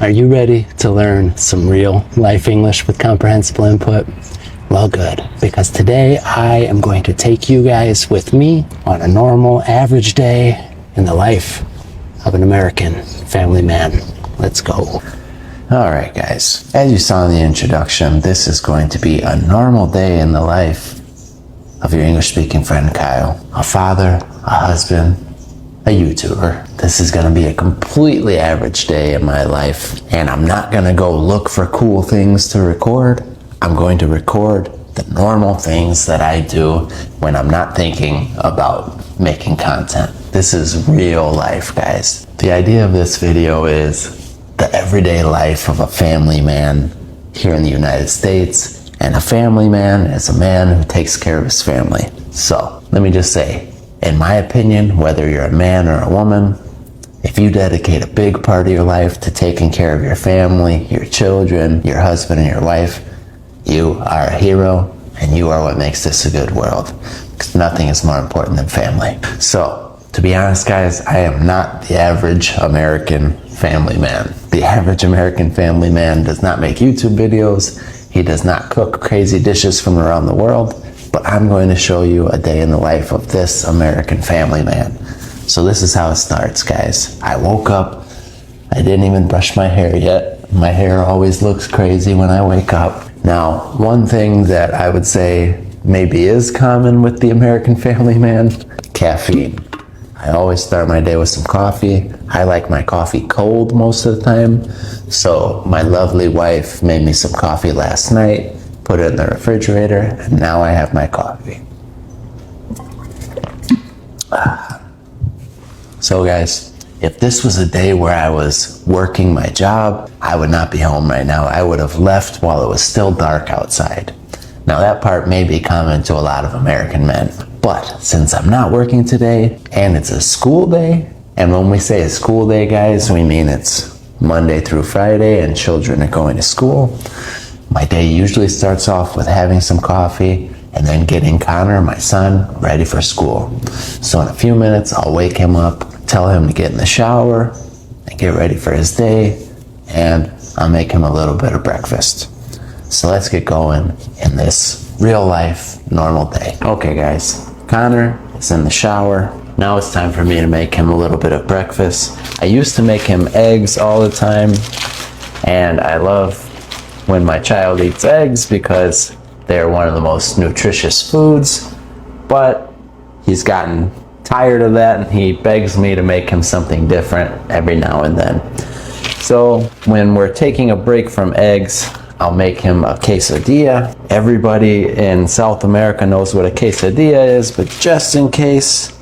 Are you ready to learn some real life English with comprehensible input? Well, good, because today I am going to take you guys with me on a normal, average day in the life of an American family man. Let's go. All right, guys, as you saw in the introduction, this is going to be a normal day in the life of your English-speaking friend Kyle, a father, a husband, a YouTuber. This is going to be a completely average day in my life, and I'm not going to go look for cool things to record. I'm going to record the normal things that I do when I'm not thinking about making content. This is real life, guys. The idea of this video is the everyday life of a family man here in the United States, and a family man is a man who takes care of his family. So let me just say, in my opinion, whether you're a man or a woman, if you dedicate a big part of your life to taking care of your family, your children, your husband and your wife, you are a hero, and you are what makes this a good world. Because nothing is more important than family. So, to be honest, guys, I am not the average American family man. The average American family man does not make YouTube videos. He does not cook crazy dishes from around the world. But I'm going to show you a day in the life of this American family man. So this is how it starts, guys. I woke up. I didn't even brush my hair yet. My hair always looks crazy when I wake up. Now, one thing that I would say maybe is common with the American family man, caffeine. I always start my day with some coffee. I like my coffee cold most of the time. So my lovely wife made me some coffee last night. Put it in the refrigerator, and now I have my coffee. So guys, if this was a day where I was working my job, I would not be home right now. I would have left while it was still dark outside. Now that part may be common to a lot of American men, but since I'm not working today, and it's a school day, and when we say a school day, guys, we mean it's Monday through Friday and children are going to school. My day usually starts off with having some coffee and then getting Connor, my son, ready for school. So in a few minutes, I'll wake him up, tell him to get in the shower and get ready for his day, and I'll make him a little bit of breakfast. So let's get going in this real life, normal day. Okay, guys, Connor is in the shower. Now it's time for me to make him a little bit of breakfast. I used to make him eggs all the time, and I love when my child eats eggs because they're one of the most nutritious foods, but he's gotten tired of that and he begs me to make him something different every now and then. So when we're taking a break from eggs, I'll make him a quesadilla. Everybody in South America knows what a quesadilla is, but just in case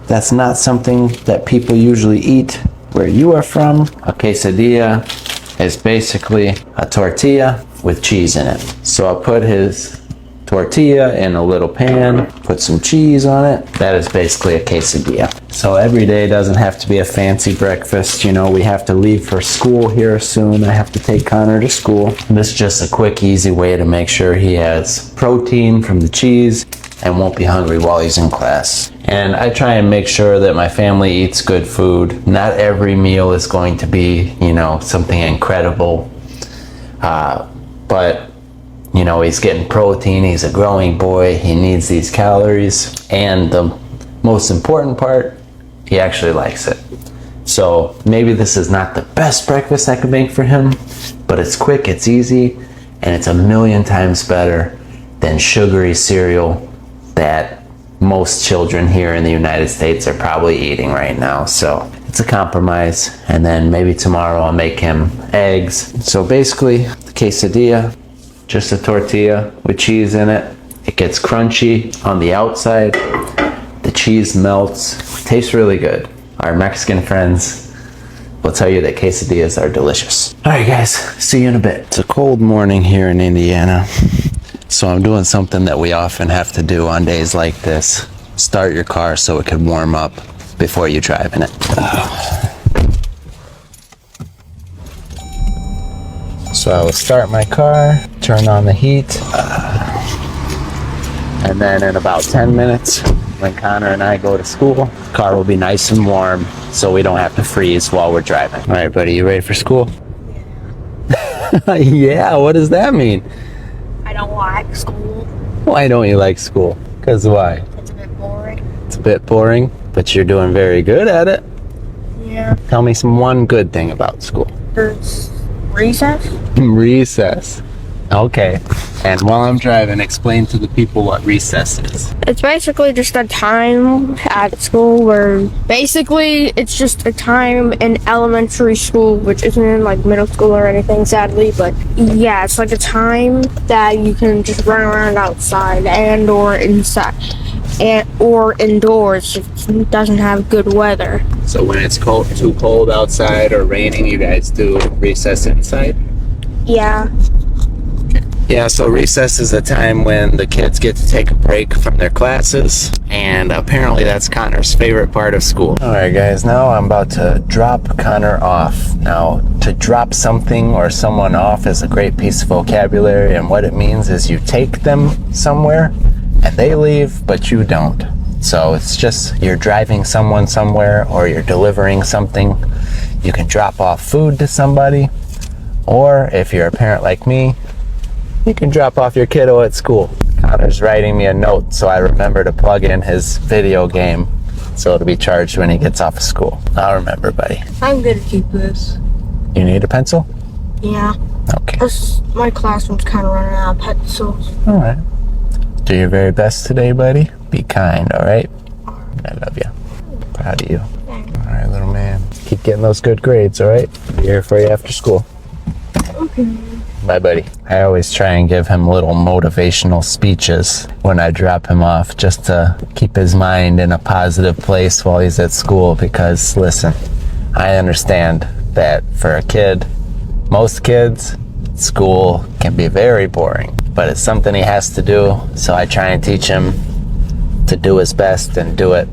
that's not something that people usually eat where you are from, a quesadilla is basically a tortilla with cheese in it. So I'll put his tortilla in a little pan, put some cheese on it. That is basically a quesadilla. So every day doesn't have to be a fancy breakfast. You know, we have to leave for school here soon. I have to take Connor to school. This is just a quick, easy way to make sure he has protein from the cheese and won't be hungry while he's in class. And I try and make sure that my family eats good food. Not every meal is going to be, you know, something incredible. But, you know, he's getting protein. He's a growing boy. He needs these calories. And the most important part, he actually likes it. So maybe this is not the best breakfast I could make for him, but it's quick, it's easy, and it's a million times better than sugary cereal that most children here in the United States are probably eating right now. So it's a compromise. And then maybe tomorrow I'll make him eggs. So basically, the quesadilla, just a tortilla with cheese in it. It gets crunchy on the outside. The cheese melts. It tastes really good. Our Mexican friends will tell you that quesadillas are delicious. All right, guys, see you in a bit. It's a cold morning here in Indiana. So I'm doing something that we often have to do on days like this. Start your car so it can warm up before you drive in it. So I will start my car, turn on the heat, and then in about 10 minutes, when Connor and I go to school, the car will be nice and warm so we don't have to freeze while we're driving. All right, buddy, you ready for school? Yeah, what does that mean? I don't like school. Why don't you like school? Because why? It's a bit boring. It's a bit boring, but you're doing very good at it. Yeah. Tell me one good thing about school. There's recess. Recess. Okay. And while I'm driving, explain to the people what recess is. It's basically just a time at school where basically it's just a time in elementary school, which isn't in like middle school or anything, sadly, but yeah, it's like a time that you can just run around outside and or inside or indoors if it doesn't have good weather. So when it's too cold outside or raining, you guys do recess inside? Yeah. Yeah, so recess is a time when the kids get to take a break from their classes, and apparently that's Connor's favorite part of school. Alright guys, now I'm about to drop Connor off. Now, to drop something or someone off is a great piece of vocabulary, and what it means is you take them somewhere, and they leave, but you don't. So it's just you're driving someone somewhere, or you're delivering something. You can drop off food to somebody, or if you're a parent like me, you can drop off your kiddo at school. Connor's writing me a note so I remember to plug in his video game so it'll be charged when he gets off of school. I'll remember, buddy. I'm gonna keep this. You need a pencil? Yeah. Okay. My classroom's kind of running out of pencils. All right. Do your very best today, buddy. Be kind, all right? I love you. Proud of you. All right, little man. Keep getting those good grades, all right? Be here for you after school. Okay. Bye, buddy. I always try and give him little motivational speeches when I drop him off just to keep his mind in a positive place while he's at school because, listen, I understand that for a kid, most kids, school can be very boring, but it's something he has to do, so I try and teach him to do his best and do it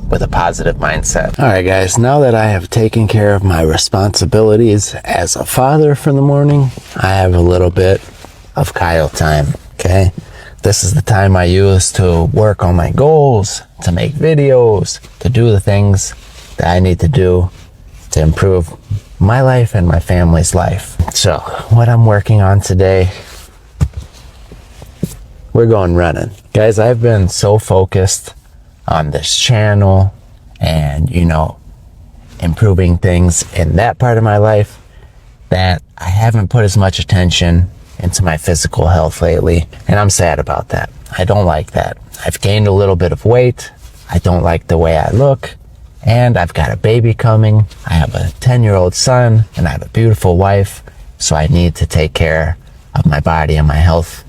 with a positive mindset. All right, guys, now that I have taken care of my responsibilities as a father for the morning, I have a little bit of Kyle time, okay? This is the time I use to work on my goals, to make videos, to do the things that I need to do to improve my life and my family's life. So, what I'm working on today, we're going running. Guys, I've been so focused on this channel and, improving things in that part of my life that I haven't put as much attention into my physical health lately, and I'm sad about that. I don't like that. I've gained a little bit of weight. I don't like the way I look, and I've got a baby coming. I have a 10-year-old son, and I have a beautiful wife, so I need to take care of my body and my health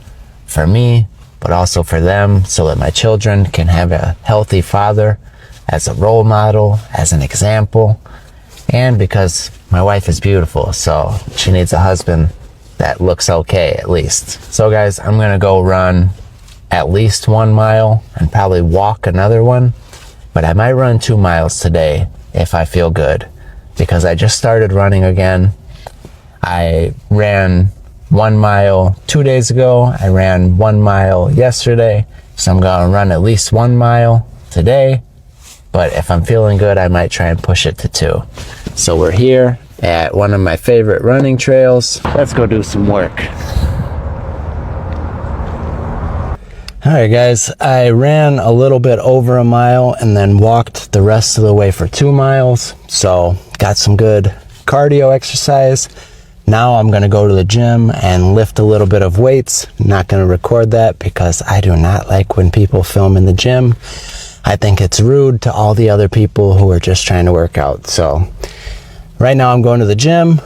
for me, but also for them, so that my children can have a healthy father as a role model, as an example, and because my wife is beautiful, so she needs a husband that looks okay at least. So guys, I'm gonna go run at least 1 mile and probably walk another one, but I might run 2 miles today if I feel good, because I just started running again. I ran 1 mile 2 days ago. I ran 1 mile yesterday. So I'm going to run at least 1 mile today. But if I'm feeling good, I might try and push it to 2. So we're here at one of my favorite running trails. Let's go do some work. All right, guys, I ran a little bit over 1 mile and then walked the rest of the way for 2 miles. So got some good cardio exercise. Now I'm going to go to the gym and lift a little bit of weights. I'm not going to record that because I do not like when people film in the gym. I think it's rude to all the other people who are just trying to work out. So right now I'm going to the gym,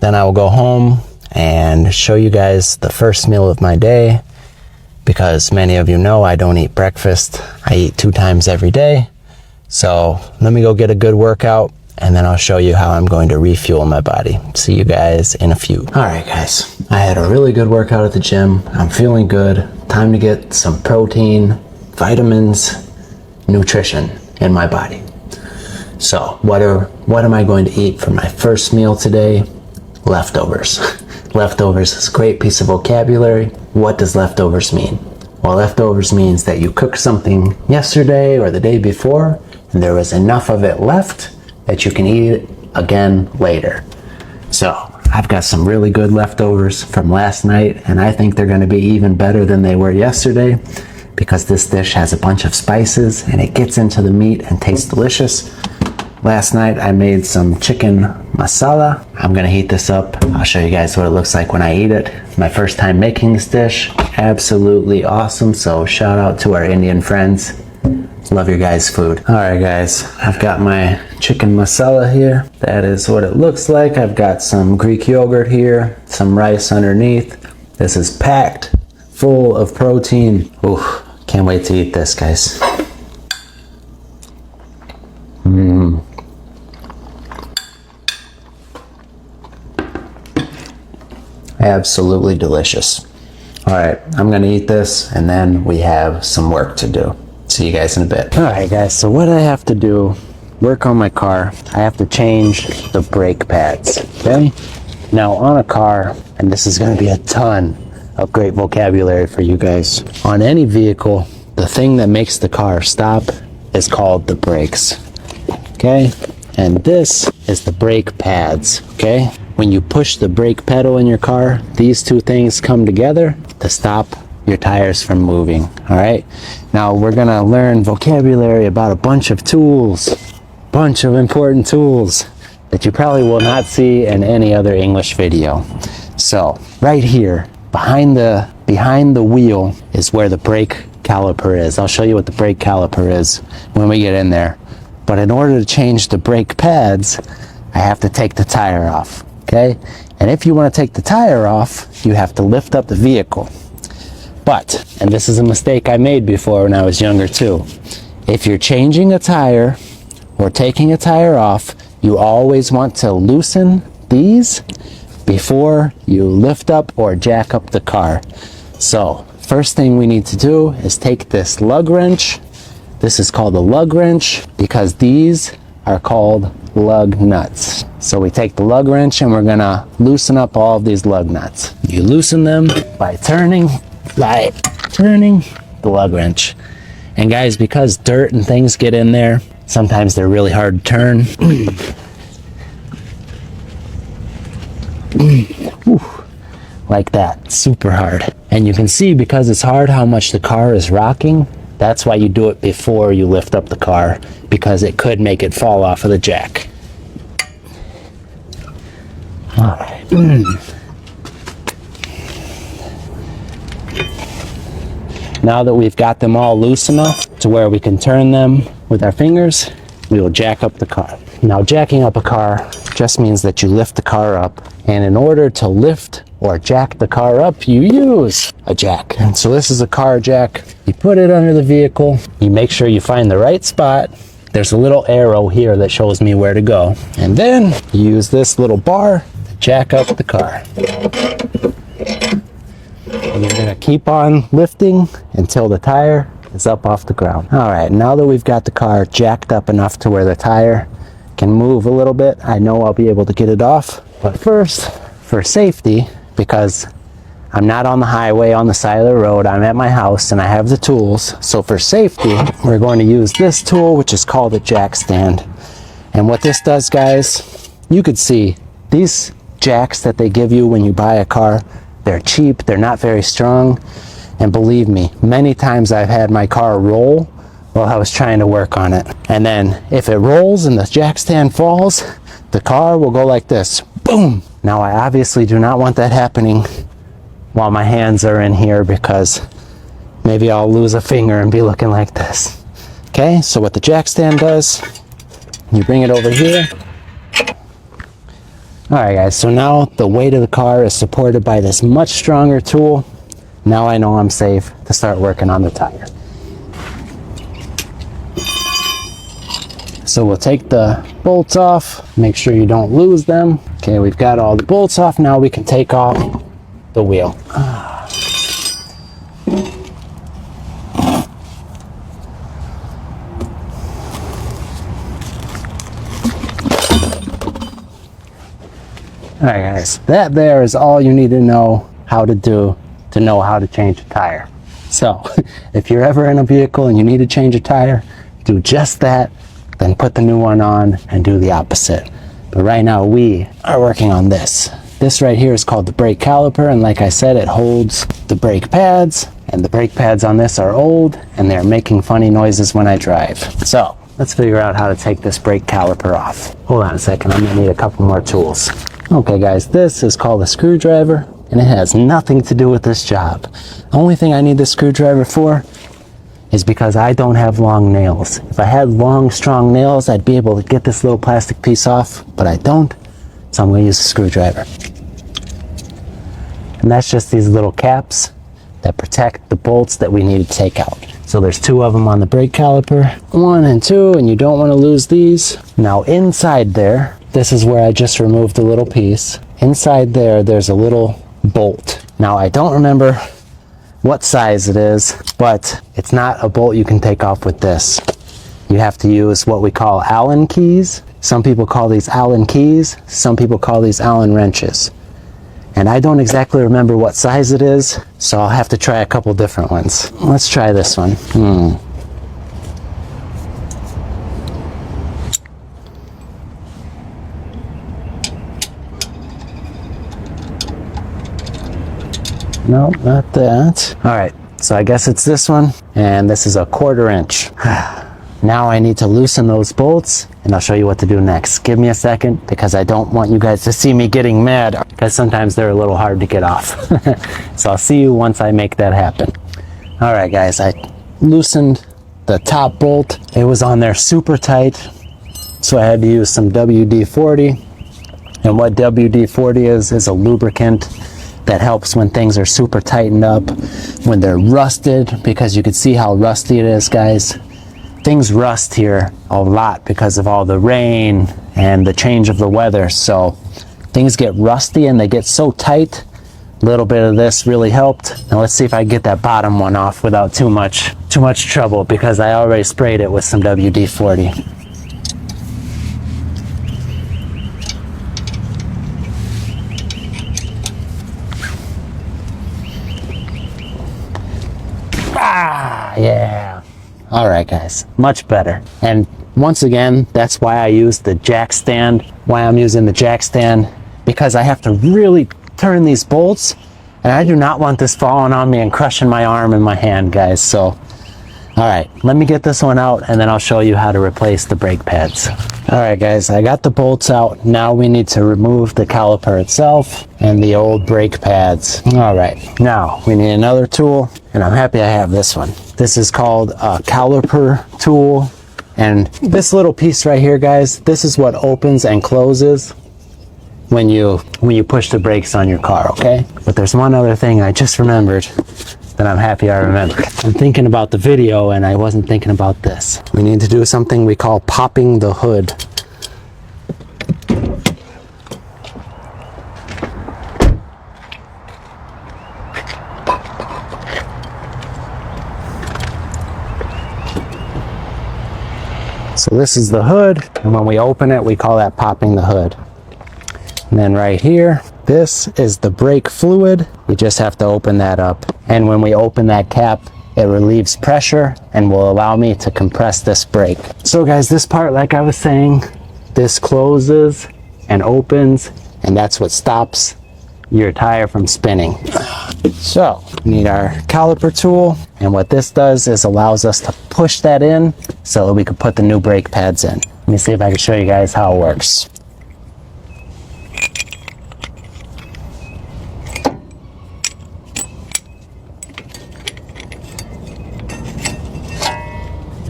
then I will go home and show you guys the first meal of my day, because many of you know I don't eat breakfast. I eat 2 times every day. So let me go get a good workout, and then I'll show you how I'm going to refuel my body. See you guys in a few. All right, guys, I had a really good workout at the gym. I'm feeling good. Time to get some protein, vitamins, nutrition in my body. So what am I going to eat for my first meal today? Leftovers. Leftovers is a great piece of vocabulary. What does leftovers mean? Well, leftovers means that you cooked something yesterday or the day before, and there was enough of it left that you can eat it again later. So I've got some really good leftovers from last night, and I think they're going to be even better than they were yesterday because this dish has a bunch of spices and it gets into the meat and tastes delicious. Last night I made some chicken masala. I'm gonna heat this up. I'll show you guys what it looks like when I eat it. My first time making this dish. Absolutely awesome. So shout out to our Indian friends. Love your guys' food. Alright guys, I've got my chicken masala here. That is what it looks like. I've got some Greek yogurt here, some rice underneath. This is packed full of protein. Oof, can't wait to eat this, guys. Absolutely delicious. All right, I'm gonna eat this and then we have some work to do. See you guys in a bit. All right guys, so what I have to do, work on my car, I have to change the brake pads, okay? Now on a car, and this is gonna be a ton of great vocabulary for you guys. On any vehicle, the thing that makes the car stop is called the brakes, okay? And this is the brake pads, okay? When you push the brake pedal in your car, these two things come together to stop your tires from moving, all right? Now we're gonna learn vocabulary about a bunch of tools, bunch of important tools that you probably will not see in any other English video. So right here, behind the wheel is where the brake caliper is. I'll show you what the brake caliper is when we get in there. But in order to change the brake pads, I have to take the tire off, okay? And if you want to take the tire off, you have to lift up the vehicle. But, and this is a mistake I made before when I was younger too, if you're changing a tire or taking a tire off, you always want to loosen these before you lift up or jack up the car. So, first thing we need to do is take this lug wrench. This is called a lug wrench because these are called lug nuts. So we take the lug wrench and we're gonna loosen up all of these lug nuts. You loosen them by turning the lug wrench. And guys, because dirt and things get in there, sometimes they're really hard to turn. Like that, super hard. And you can see because it's hard how much the car is rocking. That's why you do it before you lift up the car, because it could make it fall off of the jack. All right. Now that we've got them all loose enough to where we can turn them with our fingers, we will jack up the car. Now, jacking up a car just means that you lift the car up, and in order to lift or jack the car up, you use a jack. And so this is a car jack. You put it under the vehicle, you make sure you find the right spot. There's a little arrow here that shows me where to go. And then you use this little bar to jack up the car. And you're gonna keep on lifting until the tire is up off the ground. All right, now that we've got the car jacked up enough to where the tire can move a little bit, I know I'll be able to get it off. But first, for safety, because I'm not on the highway on the side of the road, I'm at my house and I have the tools. So for safety, we're going to use this tool, which is called a jack stand. And what this does, guys, you could see these jacks that they give you when you buy a car, they're cheap, they're not very strong. And believe me, many times I've had my car roll while I was trying to work on it. And then if it rolls and the jack stand falls, the car will go like this, boom. Now I obviously do not want that happening while my hands are in here, because maybe I'll lose a finger and be looking like this. Okay, so what the jack stand does, you bring it over here. All right guys, so now the weight of the car is supported by this much stronger tool. Now I know I'm safe to start working on the tire. So we'll take the bolts off, make sure you don't lose them. Okay, we've got all the bolts off. Now we can take off the wheel. All right guys, that there is all you need to know how to do to know how to change a tire. So if you're ever in a vehicle and you need to change a tire, do just that, then put the new one on and do the opposite. But right now we are working on this This right here is called the brake caliper, and like I said, it holds the brake pads, and the brake pads on this are old and they're making funny noises when I drive. So let's figure out how to take this brake caliper off. Hold on a second, I'm gonna need a couple more tools. Okay guys, this is called a screwdriver, and it has nothing to do with this job. The only thing I need this screwdriver for is because I don't have long nails. If I had long, strong nails, I'd be able to get this little plastic piece off, but I don't, so I'm gonna use a screwdriver. And that's just these little caps that protect the bolts that we need to take out. So there's 2 of them on the brake caliper, 1 and 2, and you don't want to lose these. Now inside there, this is where I just removed the little piece. Inside there, there's a little bolt. Now I don't remember what size it is, but it's not a bolt you can take off with this. You have to use what we call Allen keys. Some people call these Allen keys, some people call these Allen wrenches. And I don't exactly remember what size it is, so I'll have to try a couple different ones. Let's try this one. No, not that. All right, so I guess it's this one, and this is a 1/4 inch. Now I need to loosen those bolts, and I'll show you what to do next. Give me a second, because I don't want you guys to see me getting mad, because sometimes they're a little hard to get off. So I'll see you once I make that happen. All right, guys, I loosened the top bolt. It was on there super tight, so I had to use some WD-40. And what WD-40 is a lubricant that helps when things are super tightened up, when they're rusted, because you can see how rusty it is, guys. Things rust here a lot because of all the rain and the change of the weather. So things get rusty and they get so tight. A little bit of this really helped. Now let's see if I can get that bottom one off without too much trouble, because I already sprayed it with some WD-40. Yeah. All right, guys, much better. And once again, that's why I use the jack stand, why I'm using the jack stand, because I have to really turn these bolts, and I do not want this falling on me and crushing my arm and my hand, guys. So, all right, let me get this one out, and then I'll show you how to replace the brake pads. All right, guys, I got the bolts out. Now we need to remove the caliper itself and the old brake pads. All right, now we need another tool, and I'm happy I have this one. This is called a caliper tool, and this little piece right here, guys, this is what opens and closes when you push the brakes on your car, okay? But there's one other thing I just remembered that I'm happy I remembered. I'm thinking about the video and I wasn't thinking about this. We need to do something we call popping the hood. So this is the hood, and when we open it, we call that popping the hood. And then right here, this is the brake fluid. You just have to open that up. And when we open that cap, it relieves pressure and will allow me to compress this brake. So guys, this part, like I was saying, this closes and opens, and that's what stops your tire from spinning. So we need our caliper tool, and what this does is allows us to push that in so that we can put the new brake pads in. Let me see if I can show you guys how it works.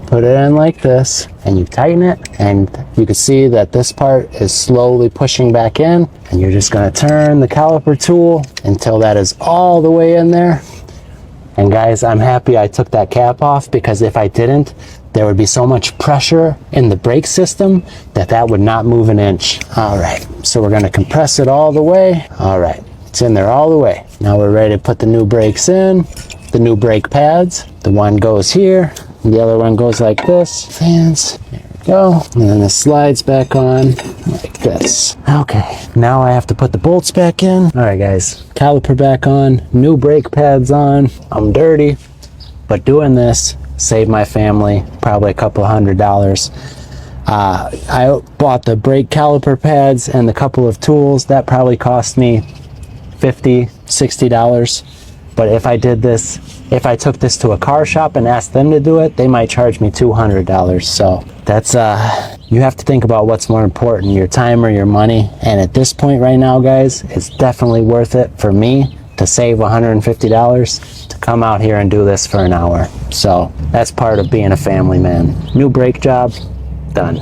Put it in like this, and you tighten it, and you can see that this part is slowly pushing back in, and you're just going to turn the caliper tool until that is all the way in there. And guys, I'm happy I took that cap off, because if I didn't, there would be so much pressure in the brake system that that would not move an inch. All right, so we're going to compress it all the way. All right, it's in there all the way. Now we're ready to put the new brakes in, the new brake pads. The one goes here, and the other one goes like this. Fans, there we go. And then this slides back on like this. Okay, now I have to put the bolts back in. All right, guys, caliper back on, new brake pads on. I'm dirty, but doing this saved my family probably a couple $100. I bought the brake caliper pads and the couple of tools. That probably cost me $50, $60. But if I did this, if I took this to a car shop and asked them to do it, they might charge me $200. So that's, you have to think about what's more important, your time or your money. And at this point right now, guys, it's definitely worth it for me to save $150 to come out here and do this for an hour. So that's part of being a family man. New brake job, done.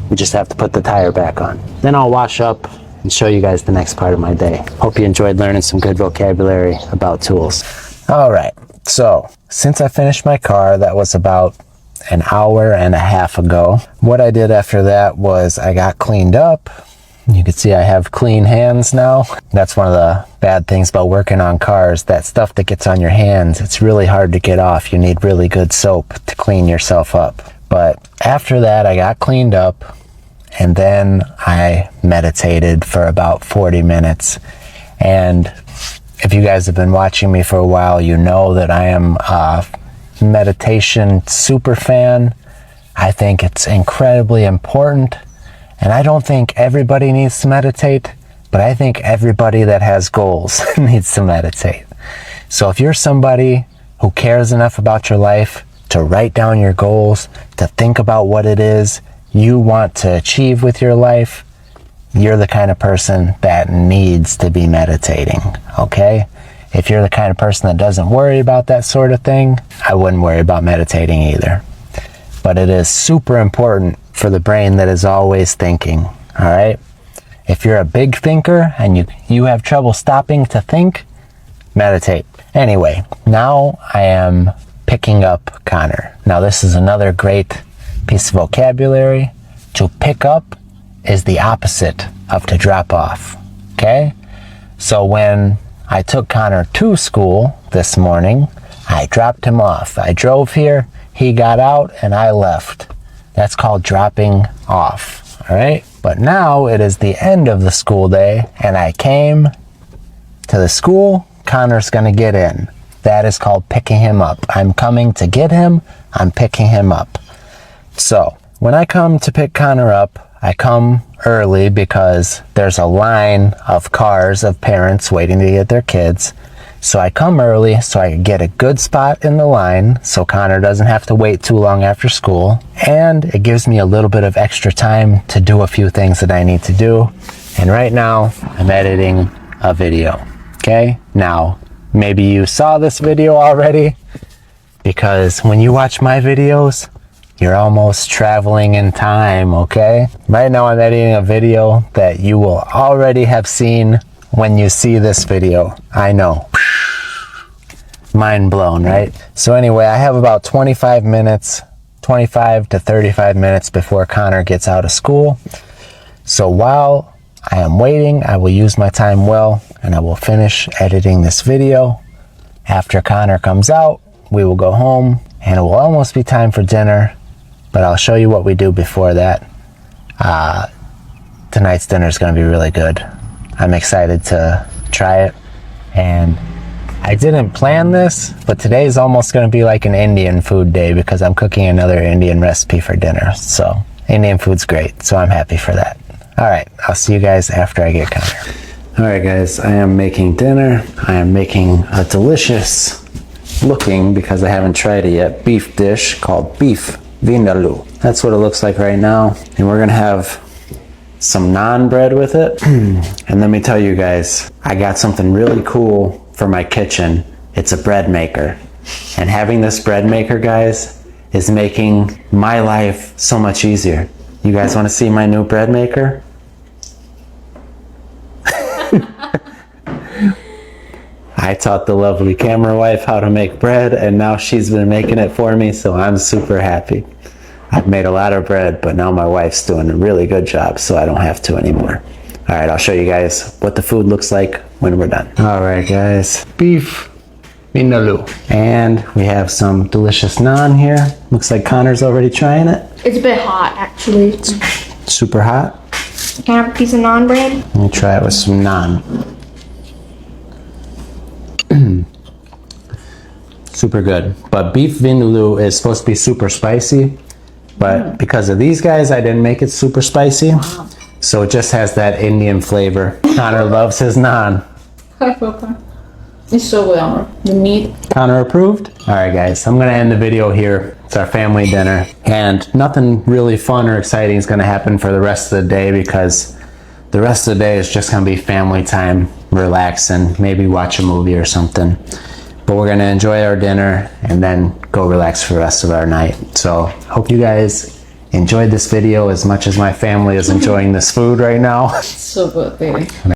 We just have to put the tire back on. Then I'll wash up and show you guys the next part of my day. Hope you enjoyed learning some good vocabulary about tools. All right, so since I finished my car, that was about an hour and a half ago. What I did after that was I got cleaned up. You can see I have clean hands now. That's one of the bad things about working on cars. That stuff that gets on your hands, it's really hard to get off. You need really good soap to clean yourself up. But after that, I got cleaned up, and then I meditated for about 40 minutes. And if you guys have been watching me for a while, you know that I am a meditation super fan. I think it's incredibly important. And I don't think everybody needs to meditate, but I think everybody that has goals needs to meditate. So if you're somebody who cares enough about your life to write down your goals, to think about what it is you want to achieve with your life, you're the kind of person that needs to be meditating, okay? If you're the kind of person that doesn't worry about that sort of thing, I wouldn't worry about meditating either. But it is super important for the brain that is always thinking, all right? If you're a big thinker and you have trouble stopping to think, meditate. Anyway, now I am picking up Connor. Now this is another great piece of vocabulary. To pick up is the opposite of to drop off, okay? So when I took Connor to school this morning, I dropped him off. I drove here, he got out, and I left. That's called dropping off, all right? But now it is the end of the school day, and I came to the school. Connor's gonna get in. That is called picking him up. I'm coming to get him, I'm picking him up. So when I come to pick Connor up, I come early because there's a line of cars of parents waiting to get their kids. So I come early so I can get a good spot in the line so Connor doesn't have to wait too long after school. And it gives me a little bit of extra time to do a few things that I need to do. And right now I'm editing a video, okay? Now, maybe you saw this video already, because when you watch my videos, you're almost traveling in time, okay? Right now I'm editing a video that you will already have seen when you see this video. I know. Mind blown, right? So anyway, I have about 25 to 35 minutes before Connor gets out of school. So while I am waiting, I will use my time well, and I will finish editing this video. After Connor comes out, we will go home, and it will almost be time for dinner, but I'll show you what we do before that. Tonight's dinner is going to be really good. I'm excited to try it, and I didn't plan this, but today is almost going to be like an Indian food day because I'm cooking another Indian recipe for dinner. So Indian food's great, so I'm happy for that. All right, I'll see you guys after I get Connor. All right, guys, I am making dinner. I am making a delicious looking, because I haven't tried it yet, beef dish called beef vindaloo. That's what it looks like right now. And we're gonna have some naan bread with it. And let me tell you guys, I got something really cool for my kitchen. It's a bread maker. And having this bread maker, guys, is making my life so much easier. You guys wanna see my new bread maker? I taught the lovely camera wife how to make bread, and now she's been making it for me, so I'm super happy. I've made a lot of bread, but now my wife's doing a really good job, so I don't have to anymore. All right, I'll show you guys what the food looks like when we're done. All right, guys, beef vindaloo. And we have some delicious naan here. Looks like Connor's already trying it. It's a bit hot, actually. It's super hot. Can I have a piece of naan bread? Let me try it with some naan. Super good. But beef vindaloo is supposed to be super spicy. But because of these guys, I didn't make it super spicy. So it just has that Indian flavor. Connor loves his naan. It's so good, Amber. The meat. Connor approved? Alright guys, I'm gonna end the video here. It's our family dinner. And nothing really fun or exciting is gonna happen for the rest of the day because the rest of the day is just gonna be family time, relaxing, maybe watch a movie or something. But we're gonna enjoy our dinner and then go relax for the rest of our night. So hope you guys enjoyed this video as much as my family is enjoying this food right now. So good, baby.